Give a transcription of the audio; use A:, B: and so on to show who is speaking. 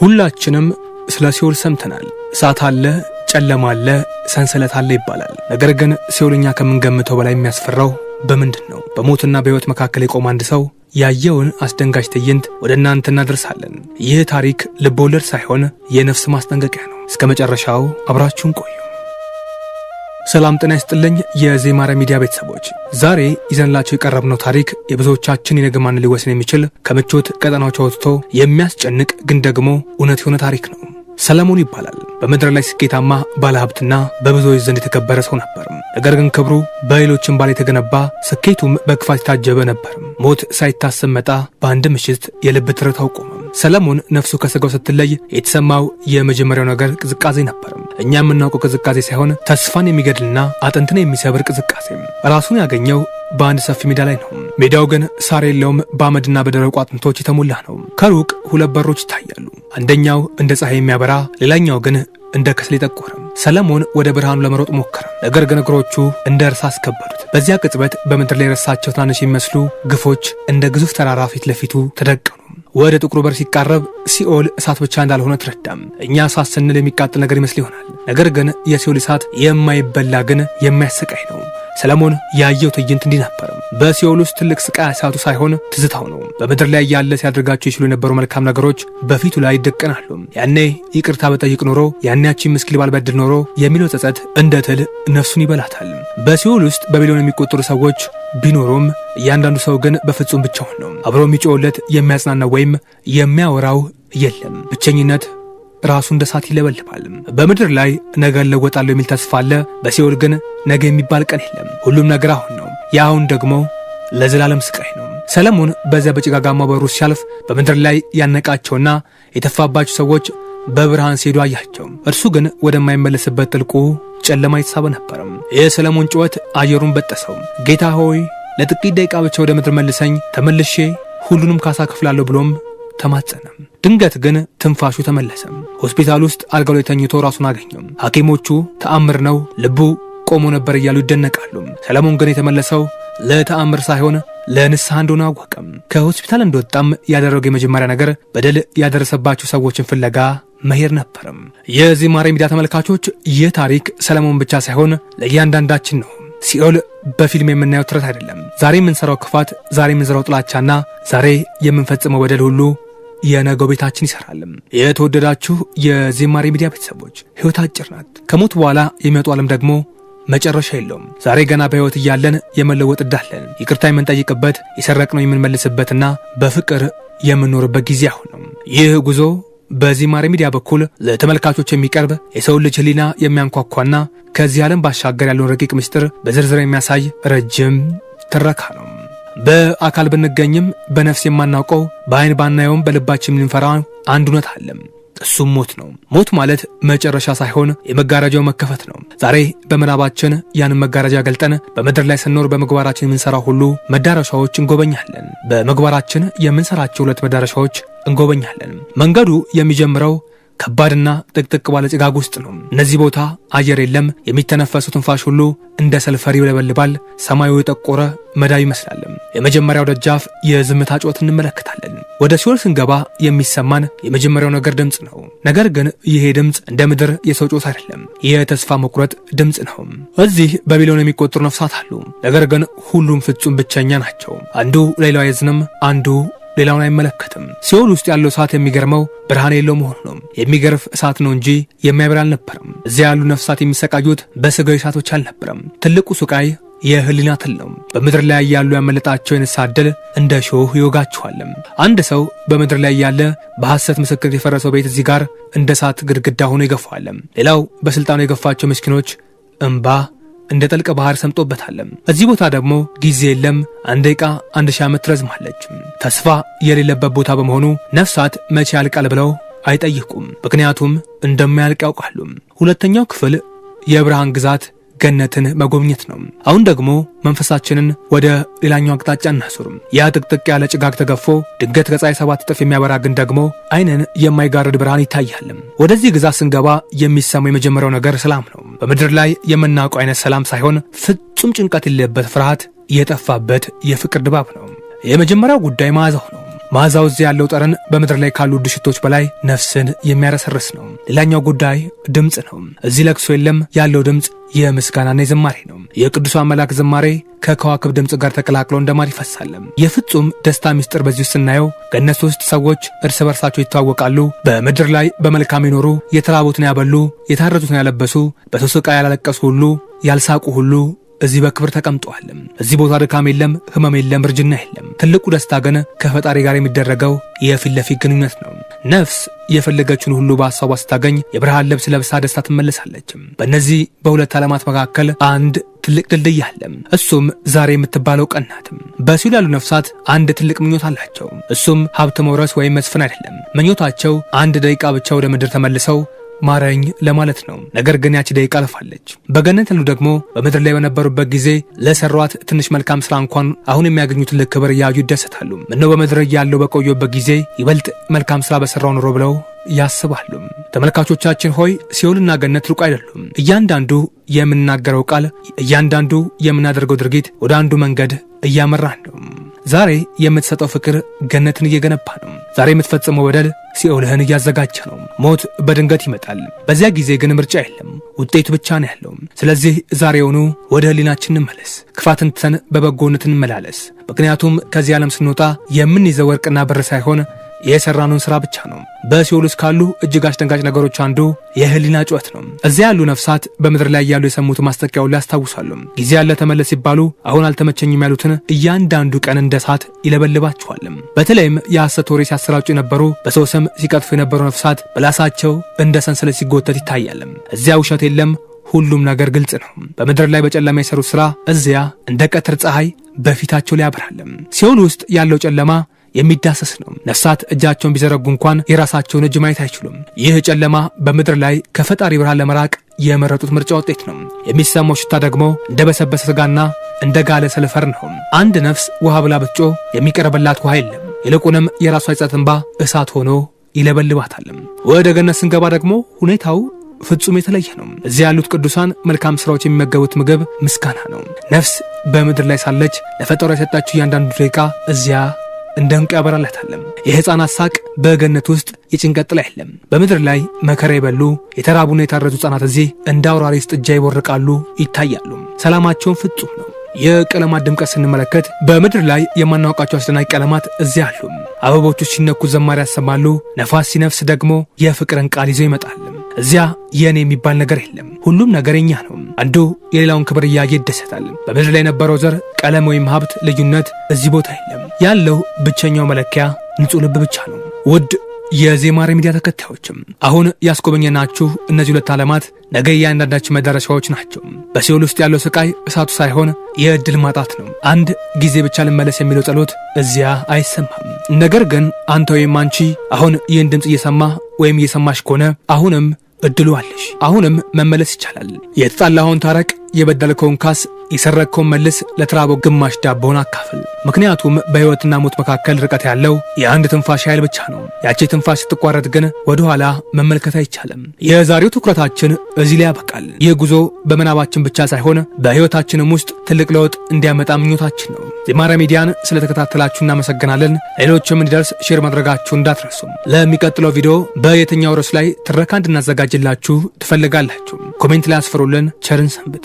A: ሁላችንም ስለ ሲኦል ሰምተናል። እሳት አለ፣ ጨለማ አለ፣ ሰንሰለት አለ ይባላል። ነገር ግን ሲኦልኛ ከምንገምተው በላይ የሚያስፈራው በምንድን ነው? በሞትና በሕይወት መካከል የቆመ አንድ ሰው ያየውን አስደንጋጭ ትዕይንት ወደ እናንተ እናደርሳለን። ይህ ታሪክ ልቦለድ ሳይሆን የነፍስ ማስጠንቀቂያ ነው። እስከ መጨረሻው አብራችሁን ቆዩ። ሰላም ጤና ይስጥልኝ የዜማረ ሚዲያ ቤተሰቦች፣ ዛሬ ይዘንላችሁ የቀረብነው ታሪክ የብዙዎቻችን የነገ ማንነት ሊወስን የሚችል ከምቾት ቀጠናዎች ወጥቶ የሚያስጨንቅ ግን ደግሞ እውነት የሆነ ታሪክ ነው። ሰለሞን ይባላል። በምድር ላይ ስኬታማ ባለሀብትና በብዙዎች ዘንድ የተከበረ ሰው ነበር። ነገር ግን ክብሩ በሌሎችም ባለ የተገነባ ስኬቱም በክፋት የታጀበ ነበር። ሞት ሳይታሰብ መጣ። በአንድ ምሽት የልብ ትርታው ቆመ። ሰለሞን ነፍሱ ከስጋው ስትለይ የተሰማው የመጀመሪያው ነገር ቅዝቃዜ ነበር። እኛ የምናውቀው ቅዝቃዜ ሳይሆን ተስፋን የሚገድልና አጥንትን የሚሰብር ቅዝቃዜ። ራሱን ያገኘው በአንድ ሰፊ ሜዳ ላይ ነው። ሜዳው ግን ሳር የለውም፣ በአመድና በደረቁ አጥንቶች የተሞላ ነው። ከሩቅ ሁለት በሮች ይታያሉ። አንደኛው እንደ ፀሐይ የሚያበራ፣ ሌላኛው ግን እንደ ከሰል የጠቆረ። ሰለሞን ወደ ብርሃኑ ለመሮጥ ሞከረ። ነገር ግን እግሮቹ እንደ እርሳስ ከበዱት። በዚያ ቅጽበት በምድር ላይ የረሳቸው ትናንሽ የሚመስሉ ግፎች እንደ ግዙፍ ተራራ ፊት ለፊቱ ተደቀኑ። ወደ ጥቁሩ በር ሲቃረብ ሲኦል እሳት ብቻ እንዳልሆነ ተረዳም። እኛ እሳት ስንል የሚቃጠል ነገር ይመስል ይሆናል። ነገር ግን የሲኦል እሳት የማይበላ ግን የሚያሰቃይ ነው። ሰለሞን ያየው ትዕይንት እንዲህ ነበር። በሲኦል ውስጥ ትልቅ ስቃይ እሳቱ ሳይሆን ትዝታው ነው። በምድር ላይ ያለ ሲያደርጋቸው ይችሉ የነበሩ መልካም ነገሮች በፊቱ ላይ ይደቀናሉ። ያኔ ይቅርታ በጠይቅ ኖሮ፣ ያኔያችን ምስኪን ባልበድል ኖሮ የሚለው ጸጸት እንደ ትል ነፍሱን ይበላታል። በሲኦል ውስጥ በሚሊዮን የሚቆጠሩ ሰዎች ቢኖሩም እያንዳንዱ ሰው ግን በፍጹም ብቻውን ነው። አብሮ የሚጮህለት የሚያጽናናው ወይም የሚያወራው የለም። ብቸኝነት ራሱ እንደ እሳት ይለበልባል። በምድር ላይ ነገ እለወጣለሁ የሚል ተስፋ አለ። በሲኦል ግን ነገ የሚባል ቀን የለም። ሁሉም ነገር አሁን ነው። የአሁን ደግሞ ለዘላለም ስቃይ ነው። ሰለሞን በዚያ በጭጋጋማ በሩ ሲያልፍ በምድር ላይ ያነቃቸውና የተፋባቸው ሰዎች በብርሃን ሲሄዱ አያቸው። እርሱ ግን ወደማይመለስበት ጥልቁ ጨለማ የተሳበ ነበር። የሰለሞን ጩኸት አየሩን በጠሰው። ጌታ ሆይ ለጥቂት ደቂቃ ብቻ ወደ ምድር መልሰኝ፣ ተመልሼ ሁሉንም ካሳ ከፍላለሁ ብሎም ተማጸነ። ድንገት ግን ትንፋሹ ተመለሰ። ሆስፒታል ውስጥ አልጋው ላይ ተኝቶ ራሱን አገኘው። ሐኪሞቹ ተአምር ነው፣ ልቡ ቆሞ ነበር እያሉ ይደነቃሉ። ሰለሞን ግን የተመለሰው ለተአምር ሳይሆን ለንስሐ እንደሆነ አወቀም። ከሆስፒታል እንደወጣም ያደረገው የመጀመሪያ ነገር በደል ያደረሰባቸው ሰዎችን ፍለጋ መሄድ ነበርም። የዜማረ ሚዲያ ተመልካቾች፣ ይህ ታሪክ ሰለሞን ብቻ ሳይሆን ለእያንዳንዳችን ነው። ሲኦል በፊልም የምናየው ትረት አይደለም። ዛሬ የምንሰራው ክፋት፣ ዛሬ የምንሰራው ጥላቻና ዛሬ የምንፈጽመው በደል ሁሉ የነገው ቤታችን ይሰራልም። የተወደዳችሁ የዜማረ ሚዲያ ቤተሰቦች፣ ሕይወት አጭር ናት። ከሞት በኋላ የሚመጡ ዓለም ደግሞ መጨረሻ የለውም። ዛሬ ገና በሕይወት እያለን የመለወጥ እዳለን። ይቅርታ የምንጠይቅበት፣ የሰረቅነው የምንመልስበትና በፍቅር የምንኖርበት ጊዜ አሁን ነው። ይህ ጉዞ በዜማረ ሚዲያ በኩል ለተመልካቾች የሚቀርብ የሰው ልጅ ሕሊና የሚያንኳኳና ከዚህ ዓለም ባሻገር ያለውን ረቂቅ ምስጢር በዝርዝር የሚያሳይ ረጅም ትረካ ነው። በአካል ብንገኝም በነፍስ የማናውቀው፣ በአይን ባናየውም በልባችን የምንፈራው አንድ እውነት አለ። እሱም ሞት ነው። ሞት ማለት መጨረሻ ሳይሆን የመጋረጃው መከፈት ነው። ዛሬ በምናባችን ያንን መጋረጃ ገልጠን በምድር ላይ ስንኖር በምግባራችን የምንሰራው ሁሉ መዳረሻዎች እንጎበኛለን። በምግባራችን የምንሰራቸው ሁለት መዳረሻዎች እንጎበኛለን። መንገዱ የሚጀምረው ከባድና ጥቅጥቅ ባለ ጭጋግ ውስጥ ነው። እነዚህ ቦታ አየር የለም። የሚተነፈሱ ትንፋሽ ሁሉ እንደ ሰልፈር ይውለበልባል። ሰማዩ የጠቆረ መዳብ ይመስላል። የመጀመሪያው ደጃፍ የዝምታ ጩኸት እንመለከታለን። ወደ ሲኦል ስንገባ የሚሰማን የመጀመሪያው ነገር ድምፅ ነው። ነገር ግን ይሄ ድምፅ እንደ ምድር የሰው ጩኸት አይደለም። የተስፋ መቁረጥ ድምፅ ነው። እዚህ በሚሊዮን የሚቆጠሩ ነፍሳት አሉ። ነገር ግን ሁሉም ፍጹም ብቸኛ ናቸው። አንዱ ሌላው አይዝንም፣ አንዱ ሌላውን አይመለከትም። ሲኦል ውስጥ ያለው እሳት የሚገርመው ብርሃን የለው መሆኑ ነው። የሚገርፍ እሳት ነው እንጂ የሚያበራ አልነበረም። እዚያ ያሉ ነፍሳት የሚሰቃዩት በስጋዊ እሳቶች አልነበረም። ትልቁ ስቃይ የህሊና ትል ነው። በምድር ላይ ያሉ ያመለጣቸው የንስሐ ዕድል እንደ ሾህ ይወጋቸዋል። አንድ ሰው በምድር ላይ ያለ በሐሰት ምስክር የፈረሰው ቤት እዚህ ጋር እንደ እሳት ግድግዳ ሆኖ ይገፋዋል። ሌላው በስልጣኑ የገፋቸው ምስኪኖች እንባ እንደ ጥልቅ ባህር ሰምጦበታል። እዚህ ቦታ ደግሞ ጊዜ የለም። አንድ ደቂቃ 1000 ዓመት ትረዝማለች። ተስፋ የሌለበት ቦታ በመሆኑ ነፍሳት መቼ ያልቃል ብለው አይጠይቁም። ምክንያቱም እንደማያልቅ ያውቃሉ። ሁለተኛው ክፍል የብርሃን ግዛት ገነትን መጎብኘት ነው። አሁን ደግሞ መንፈሳችንን ወደ ሌላኛው አቅጣጫ እናሱርም። ያ ጥቅጥቅ ያለ ጭጋግ ተገፎ ድንገት ከፀሐይ 7 እጥፍ የሚያበራ ግን ደግሞ አይንን የማይጋርድ ብርሃን ይታያል። ወደዚህ ግዛት ስንገባ የሚሰማው የመጀመሪያው ነገር ሰላም ነው። በምድር ላይ የምናውቀው አይነት ሰላም ሳይሆን ፍጹም ጭንቀት የሌለበት ፍርሃት የጠፋበት የፍቅር ድባብ ነው። የመጀመሪያው ጉዳይ መዓዛው ነው። መዓዛው እዚህ ያለው ጠረን በምድር ላይ ካሉ ውድ ሽቶች በላይ ነፍስን የሚያረሰርስ ነው። ሌላኛው ጉዳይ ድምጽ ነው። እዚህ ለቅሶ የለም፣ ያለው ድምጽ የምስጋናና የዝማሬ ነው። የቅዱሳን መላእክት ዝማሬ ከከዋክብት ድምጽ ጋር ተቀላቅሎ እንደማር ይፈሳል። የፍጹም ደስታ ሚስጥር በዚህ ውስጥ ስናየው ገነት ውስጥ ሰዎች እርስ በርሳቸው ይተዋወቃሉ። በምድር ላይ በመልካም የኖሩ የተራቡትን ያበሉ፣ የታረዙትን ያለበሱ፣ በሰቆቃ ያላለቀሱ ሁሉ ያልሳቁ ሁሉ እዚህ በክብር ተቀምጠዋል። እዚህ ቦታ ድካም የለም፣ ህመም የለም፣ እርጅና የለም። ትልቁ ደስታ ግን ከፈጣሪ ጋር የሚደረገው የፊት ለፊት ግንኙነት ነው። ነፍስ የፈለገችውን ሁሉ በሐሳቧ ስታገኝ የብርሃን ልብስ ለብሳ ደስታ ትመለሳለች። በእነዚህ በሁለት ዓለማት መካከል አንድ ትልቅ ድልድይ አለ። እሱም ዛሬ የምትባለው ቀን ናት። በሲኦል ያሉ ነፍሳት አንድ ትልቅ ምኞት አላቸው። እሱም ሀብት መውረስ ወይም መስፍን አይደለም። ምኞታቸው አንድ ደቂቃ ብቻ ወደ ምድር ተመልሰው ማረኝ ለማለት ነው። ነገር ግን ያቺ ደቂቃ አልፋለች። በገነት ያሉ ደግሞ በምድር ላይ በነበሩበት ጊዜ ለሰሯት ትንሽ መልካም ስራ እንኳን አሁን የሚያገኙት ልክ ክብር እያዩ ይደሰታሉ። ምነው በምድር ያለው በቆየበት ጊዜ ይበልጥ መልካም ስራ በሰራው ኑሮ ብለው ያስባሉ። ተመልካቾቻችን ሆይ ሲኦልና ገነት ሩቅ አይደሉም። እያንዳንዱ የምናገረው ቃል፣ እያንዳንዱ የምናደርገው ድርጊት ወደ አንዱ መንገድ እያመራን ነው። ዛሬ የምትሰጠው ፍቅር ገነትን እየገነባ ነው። ዛሬ የምትፈጽመው በደል ሲኦልህን እያዘጋጀ ነው። ሞት በድንገት ይመጣል። በዚያ ጊዜ ግን ምርጫ የለም፣ ውጤቱ ብቻ ነው ያለው። ስለዚህ ዛሬውኑ ወደ ህሊናችን እንመለስ፣ ክፋትን ትተን በበጎነት እንመላለስ። ምክንያቱም ከዚህ ዓለም ስንወጣ የምንይዘው ወርቅና ብር ሳይሆን የሰራነውን ስራ ብቻ ነው። በሲኦል ውስጥ ካሉ እጅግ አስደንጋጭ ነገሮች አንዱ የህሊና ጩኸት ነው። እዚያ ያሉ ነፍሳት በምድር ላይ ያሉ የሰሙት ማስጠንቀቂያውን ያስታውሳሉ። ጊዜ ያለ ተመለስ ሲባሉ አሁን አልተመቸኝም ያሉትን እያንዳንዱ ቀን እንደ እሳት ይለበልባቸዋል። በተለይም የሐሰት ወሬ ሲያሰራጩ የነበሩ፣ በሰው ስም ሲቀጥፉ የነበሩ ነፍሳት በላሳቸው እንደ ሰንሰለት ሲጎተት ይታያል። እዚያ ውሸት የለም፣ ሁሉም ነገር ግልጽ ነው። በምድር ላይ በጨለማ የሰሩት ስራ እዚያ እንደ ቀትር ፀሐይ በፊታቸው ላይ ያበራል። ሲኦል ውስጥ ያለው ጨለማ የሚዳሰስ ነው። ነፍሳት እጃቸውን ቢዘረጉ እንኳን የራሳቸውን እጅ ማየት አይችሉም። ይህ ጨለማ በምድር ላይ ከፈጣሪ ብርሃን ለመራቅ የመረጡት ምርጫ ውጤት ነው። የሚሰማው ሽታ ደግሞ እንደ በሰበሰ ስጋና እንደ ጋለ ሰልፈር ነው። አንድ ነፍስ ውሃ ብላ ብትጮ የሚቀርብላት ውሃ የለም። ይልቁንም የራሷ የጸጸት እንባ እሳት ሆኖ ይለበልባታል። ወደ ገነት ስንገባ ደግሞ ሁኔታው ፍጹም የተለየ ነው። እዚያ ያሉት ቅዱሳን መልካም ስራዎች የሚመገቡት ምግብ ምስጋና ነው። ነፍስ በምድር ላይ ሳለች ለፈጣሪ የሰጣችው እያንዳንዱ ደቂቃ እዚያ እንደ እንቁ ያበራላታል። የህፃናት ሳቅ በገነት ውስጥ የጭንቀት ጥላ የለም። በምድር ላይ መከራ የበሉ የተራቡና የታረዙ ህፃናት እዚህ እንደ አውራሪስ ጥጃ ይቦርቃሉ፣ ይታያሉ። ሰላማቸውን ፍጹም ነው። የቀለማት ድምቀት ስንመለከት በምድር ላይ የማናውቃቸው አስደናቂ ቀለማት እዚያ አሉ። አበቦቹ ሲነኩ ዘማሪ ያሰማሉ። ነፋስ ሲነፍስ ደግሞ የፍቅርን ቃል ይዞ ይመጣል። እዚያ የኔ የሚባል ነገር የለም። ሁሉም ነገረኛ ነው። አንዱ የሌላውን ክብር እያየ ይደሰታል። በምድር ላይ የነበረው ዘር፣ ቀለም ወይም ሀብት ልዩነት እዚህ ቦታ የለም። ያለው ብቸኛው መለኪያ ንጹህ ልብ ብቻ ነው። ውድ የዜማሬ ሚዲያ ተከታዮችም አሁን ያስጎበኘናችሁ እነዚህ ሁለት ዓለማት ነገ እያንዳንዳችን መዳረሻዎች ናቸው። በሲኦል ውስጥ ያለው ስቃይ እሳቱ ሳይሆን የእድል ማጣት ነው። አንድ ጊዜ ብቻ ልመለስ የሚለው ጸሎት እዚያ አይሰማም። ነገር ግን አንተ ወይም አንቺ አሁን ይህን ድምፅ እየሰማ ወይም እየሰማሽ ከሆነ አሁንም እድሉ አለሽ። አሁንም መመለስ ይቻላል። የተጣላኸውን ታረቅ፣ የበደልከውን ካስ፣ የሰረቅከውን መልስ፣ ለተራበው ግማሽ ዳቦን አካፍል። ምክንያቱም በሕይወትና ሞት መካከል ርቀት ያለው የአንድ ትንፋሽ ኃይል ብቻ ነው። ያቺ ትንፋሽ ስትቋረጥ ግን ወደኋላ መመልከት አይቻልም። የዛሬው ትኩረታችን እዚህ ላይ ያበቃል። ይህ ጉዞ በምናባችን ብቻ ሳይሆን በሕይወታችንም ውስጥ ትልቅ ለውጥ እንዲያመጣ ምኞታችን ነው። ዜማሬ ሚዲያን ስለተከታተላችሁ እናመሰግናለን። ሌሎችም እንዲደርስ ሼር ማድረጋችሁ እንዳትረሱ። ለሚቀጥለው ቪዲዮ በየትኛው ርዕስ ላይ ትረካ እንድናዘጋጅላችሁ ትፈልጋላችሁ? ኮሜንት ላይ አስፍሩልን። ቸርን ሰንብት።